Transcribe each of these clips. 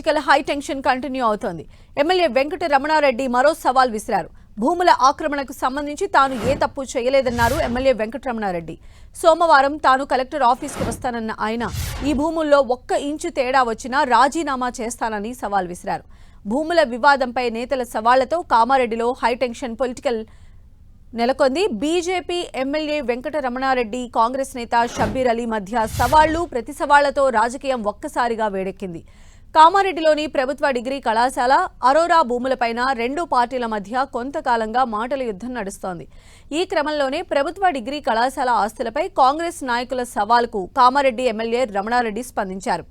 Political high tension continue అవుతోంది. MLA Venkata Ramanareddy మరో సవాల్ విసిరారు. భూముల ఆక్రమణకు సంబంధించి తాను ఏ తప్పు చేయలేదన్నారు ఎమ్మెల్యే వెంకట రమణారెడ్డి. సోమవారం తాను కలెక్టర్ ఆఫీస్కు వస్తానన్న ఆయన ఈ భూముల్లో 1 ఇంచు తేడా వచ్చినా రాజీనామా చేస్తానని సవాల్ విసిరారు. భూముల వివాదంపై నేతల సవాళ్లతో కామారెడ్డిలో హైటెన్షన్ పొలిటికల్ నెలకొంది. బీజేపీ ఎమ్మెల్యే వెంకట రమణారెడ్డి, కాంగ్రెస్ నేత షబ్బీర్ అలీ మధ్య సవాళ్లు ప్రతి సవాళ్లతో రాజకీయం ఒక్కసారిగా వేడెక్కింది. కామారెడ్డిలోని ప్రభుత్వ డిగ్రీ కళాశాల, అరోరా భూములపైన 2 పార్టీల మధ్య కొంతకాలంగా మాటల యుద్ధం నడుస్తోంది. ఈ క్రమంలోనే ప్రభుత్వ డిగ్రీ కళాశాల ఆస్తులపై కాంగ్రెస్ నాయకుల సవాల్కు కామారెడ్డి ఎమ్మెల్యే రమణారెడ్డి స్పందించారు.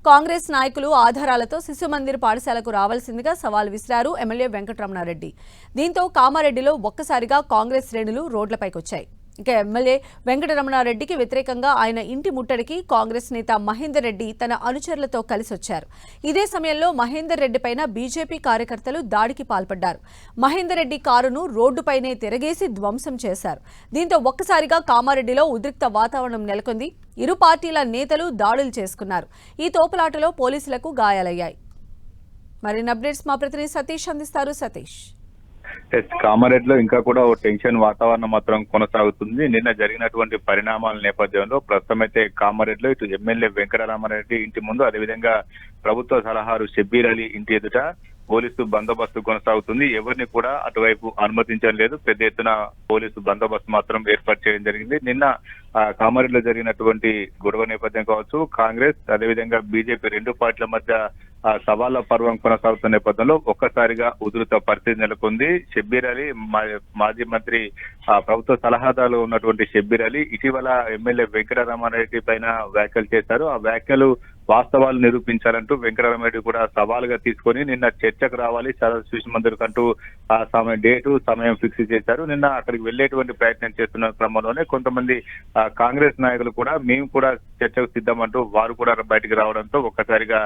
కాంగ్రెస్ నాయకులు ఆధారాలతో శిశు మందిర్ పాఠశాలకు రావాల్సిందిగా సవాల్ విసిరారు ఎమ్మెల్యే వెంకట రమణారెడ్డి. దీంతో కామారెడ్డిలో ఒక్కసారిగా కాంగ్రెస్ శ్రేణులు రోడ్లపైకొచ్చాయి. ఇక ఎమ్మెల్యే వెంకట రమణారెడ్డికి వ్యతిరేకంగా ఆయన ఇంటి ముట్టడికి కాంగ్రెస్ నేత మహేందర్ రెడ్డి తన అనుచరులతో కలిసొచ్చారు. ఇదే సమయంలో మహేందర్ రెడ్డి పైన బీజేపీ కార్యకర్తలు దాడికి పాల్పడ్డారు. మహేందర్ రెడ్డి కారును రోడ్డుపైనే తిరగేసి ధ్వంసం చేశారు. దీంతో ఒక్కసారిగా కామారెడ్డిలో ఉద్రిక్త వాతావరణం నెలకొంది. ఇరు పార్టీల నేతలు దాడులు చేసుకున్నారు. ఈ తోపులాటలో పోలీసులకు గాయాలయ్యాయి. మరిన్ని అప్డేట్స్ మా ప్రతినిధి సతీష్ అందిస్తారు. సతీష్, కామారెడ్డిలో ఇంకా కూడా ఓ టెన్షన్ వాతావరణం మాత్రం కొనసాగుతుంది. నిన్న జరిగినటువంటి పరిణామాల నేపథ్యంలో ప్రస్తుతం అయితే కామారెడ్డిలో ఇటు ఎమ్మెల్యే వెంకటరామారెడ్డి ఇంటి ముందు, అదేవిధంగా ప్రభుత్వ సలహారు షబ్బీర్ అలీ ఇంటి ఎదుట పోలీసు బందోబస్తు కొనసాగుతుంది. ఎవరిని కూడా అటువైపు అనుమతించడం లేదు. పెద్ద ఎత్తున పోలీసు బందోబస్తు మాత్రం ఏర్పాటు చేయడం జరిగింది. నిన్న కామారెడ్డిలో జరిగినటువంటి గొడవ నేపథ్యం కావచ్చు, కాంగ్రెస్ అదేవిధంగా బీజేపీ 2 పార్టీల మధ్య సవాళ్ల పర్వం కొనసాగుతున్న నేపథ్యంలో ఒక్కసారిగా ఉధృత పరిస్థితి నెలకొంది. షబ్బీర్ అలీ, మాజీ మంత్రి, ప్రభుత్వ సలహాదారులు ఉన్నటువంటి షబ్బీర్ అలీ ఇటీవల ఎమ్మెల్యే వెంకటరామారెడ్డి పైన వ్యాఖ్యలు చేశారు. ఆ వ్యాఖ్యలు వాస్తవాలు నిరూపించాలంటూ వెంకటరామారెడ్డి కూడా సవాలుగా తీసుకొని నిన్న చర్చకు రావాలి, శిశు మందిర్ కంటూ సమయం ఫిక్స్ చేశారు. నిన్న అక్కడికి వెళ్లేటువంటి ప్రయత్నం చేస్తున్న క్రమంలోనే కొంతమంది కాంగ్రెస్ నాయకులు కూడా మేము కూడా చర్చకు సిద్ధమంటూ వారు కూడా బయటకు రావడంతో ఒక్కసారిగా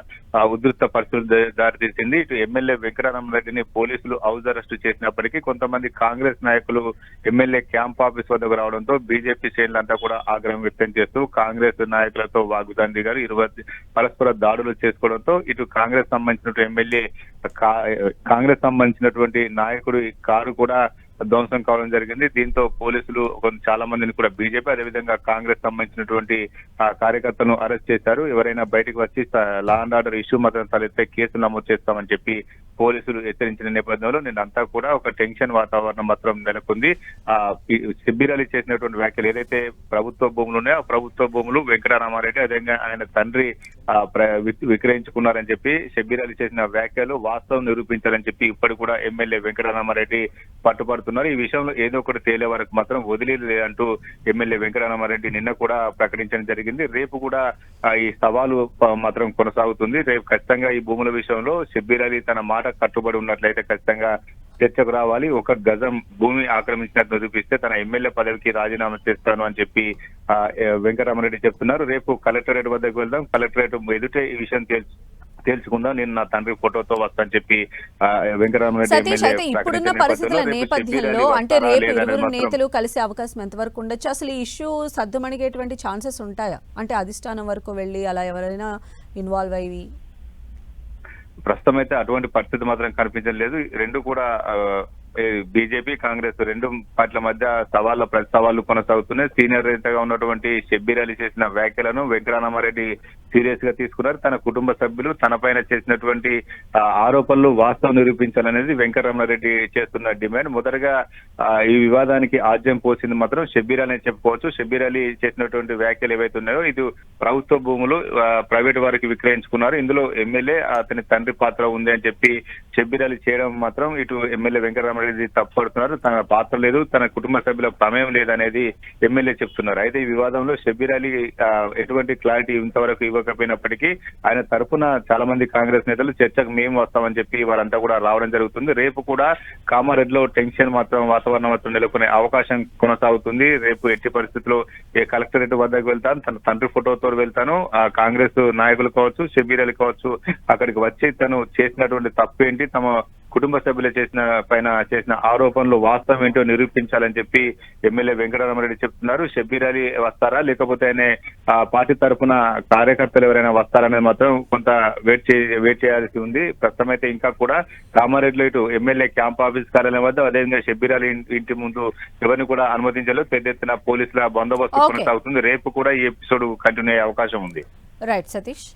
ఉధృత పరిస్థితులు దారితీసింది. ఇటు ఎమ్మెల్యే వెంకటరామారెడ్డిని పోలీసులు హౌస్ అరెస్టు చేసినప్పటికీ కొంతమంది కాంగ్రెస్ నాయకులు ఎమ్మెల్యే క్యాంప్ ఆఫీస్ వద్దకు రావడంతో బీజేపీ శ్రేణులంతా కూడా ఆగ్రహం వ్యక్తం చేస్తూ కాంగ్రెస్ నాయకులతో వాగ్దాడి గారు పరస్పర దాడులు చేసుకోవడంతో ఇటు కాంగ్రెస్ సంబంధించినటువంటి నాయకుడు కారు కూడా ధ్వంసం కావడం జరిగింది. దీంతో పోలీసులు చాలా మందిని కూడా బీజేపీ అదేవిధంగా కాంగ్రెస్ సంబంధించినటువంటి కార్యకర్తలను అరెస్ట్ చేశారు. ఎవరైనా బయటకు వచ్చి లా అండ్ ఆర్డర్ ఇష్యూ మాత్రం తలెత్తే కేసులు నమోదు చేస్తామని చెప్పి పోలీసులు హెచ్చరించిన నేపథ్యంలో నిన్నంతా కూడా ఒక టెన్షన్ వాతావరణం మాత్రం నెలకొంది. షబ్బీర్ అలీ చేసినటువంటి వ్యాఖ్యలు ఏదైతే ప్రభుత్వ భూములు ఉన్నాయో ఆ ప్రభుత్వ భూములు వెంకటరామారెడ్డి అదేవిధంగా ఆయన తండ్రి విక్రయించుకున్నారని చెప్పి షబ్బీర్ అలీ చేసిన వ్యాఖ్యలు వాస్తవం నిరూపించాలని చెప్పి ఇప్పటికి కూడా ఎమ్మెల్యే వెంకటరామారెడ్డి పట్టుబడుతున్నారు. ఈ విషయంలో ఏదో ఒకటి తేలే వరకు మాత్రం వదిలేదంటూ ఎమ్మెల్యే వెంకటరామారెడ్డి నిన్న కూడా ప్రకటించడం జరిగింది. రేపు కూడా ఈ సవాలు మాత్రం కొనసాగుతుంది. రేపు ఖచ్చితంగా ఈ భూముల విషయంలో షబ్బీర్ అలీ తన మాట కట్టుబడి ఉన్నట్లయితే ఖచ్చితంగా చర్చకు రావాలి. 1 గజం భూమి ఆక్రమించినట్టు నిరూపిస్తే తన ఎమ్మెల్యే పదవికి రాజీనామా చేస్తాను అని చెప్పి వెంకటరామారెడ్డి చెప్తున్నారు. రేపు కలెక్టరేట్ వద్దకు వెళ్దాం, కలెక్టరేట్ ఎదుటే ఈ విషయం తెలుసుకుందాం, నేను నా తండ్రి ఫోటోతో వస్తాను చెప్పి వెంకటరామారెడ్డి ఇప్పుడున్న పరిస్థితుల నేపథ్యంలో అంటే రేపు ఇరువురు నేతలు కలిసే అవకాశం ఎంతవరకు ఉండొచ్చు? అసలు ఈ ఇష్యూ సద్దుమణిగేటువంటి ఛాన్సెస్ ఉంటాయా? అంటే అధిష్టానం వరకు వెళ్ళి అలా ఎవరైనా ఇన్వాల్వ్ అయ్యి? ప్రస్తుతం అయితే అటువంటి పరిస్థితి మాత్రం కనిపించడం లేదు. 2 కూడా బీజేపీ కాంగ్రెస్ 2 పార్టీల మధ్య ప్రతి సవాళ్లు కొనసాగుతున్నాయి. సీనియర్ నేతగా ఉన్నటువంటి షబ్బీర్ అలీ చేసిన వ్యాఖ్యలను వెంకటరామారెడ్డి సీరియస్ గా తీసుకున్నారు. తన కుటుంబ సభ్యులు తనపైన చేసినటువంటి ఆరోపణలు వాస్తవం నిరూపించాలనేది వెంకటరామారెడ్డి చేస్తున్న డిమాండ్. మొదటగా ఈ వివాదానికి ఆజ్యం పోసింది మాత్రం షబ్బీర్ అలీ చెప్పుకోవచ్చు. షబ్బీర్ అలీ చేసినటువంటి వ్యాఖ్యలు ఏవైతే ఉన్నాయో ఇది ప్రభుత్వ భూములు ప్రైవేట్ వారికి విక్రయించుకున్నారు, ఇందులో ఎమ్మెల్యే అతని తండ్రి పాత్ర ఉంది అని చెప్పి షబ్బీర్ అలీ చేయడం మాత్రం ఇటు ఎమ్మెల్యే వెంకటరామారెడ్డి తప్పుపడుతున్నారు. తన పాత్ర లేదు, తన కుటుంబ సభ్యుల ప్రమేయం లేదనేది ఎమ్మెల్యే చెప్తున్నారు. అయితే ఈ వివాదంలో షబ్బీర్ అలీ ఎటువంటి క్లారిటీ ఇంతవరకు ఇవ్వకపోయినప్పటికీ ఆయన తరఫున చాలా మంది కాంగ్రెస్ నేతలు చర్చకు మేము వస్తామని చెప్పి వారంతా కూడా రావడం జరుగుతుంది. రేపు కూడా కామారెడ్డిలో టెన్షన్ వాతావరణం మాత్రం నెలకొనే అవకాశం కొనసాగుతుంది. రేపు ఎట్టి పరిస్థితుల్లో కలెక్టరేట్ వద్దకు వెళ్తాను, తన తండ్రి ఫోటోతో వెళ్తాను, కాంగ్రెస్ నాయకులు కావచ్చు, షబ్బీర్ అలీ కావచ్చు, అక్కడికి వచ్చి తను చేసినటువంటి తప్పు ఏంటి, కుటుంబ సభ్యులు చేసిన ఆరోపణలు వాస్తవం ఏంటో నిరూపించాలని చెప్పి ఎమ్మెల్యే వెంకటరామరెడ్డి చెప్తున్నారు. షబ్బీర్ అలీ వస్తారా లేకపోతే ఆయన పార్టీ తరఫున కార్యకర్తలు ఎవరైనా వస్తారనేది మాత్రం కొంత వెయిట్ చేయాల్సి ఉంది. ప్రస్తుతం అయితే ఇంకా కూడా కామారెడ్డిలో ఇటు ఎమ్మెల్యే క్యాంప్ ఆఫీస్ కార్యాలయం వద్ద అదేవిధంగా షబ్బీర్ అలీ ఇంటి ముందు ఎవరిని కూడా అనుమతించలేదు. పెద్ద ఎత్తున పోలీసుల బందోబస్తు కొనసాగుతుంది. రేపు కూడా ఈ ఎపిసోడ్ కంటిన్యూ అయ్యే అవకాశం ఉంది. రైట్ సతీష్.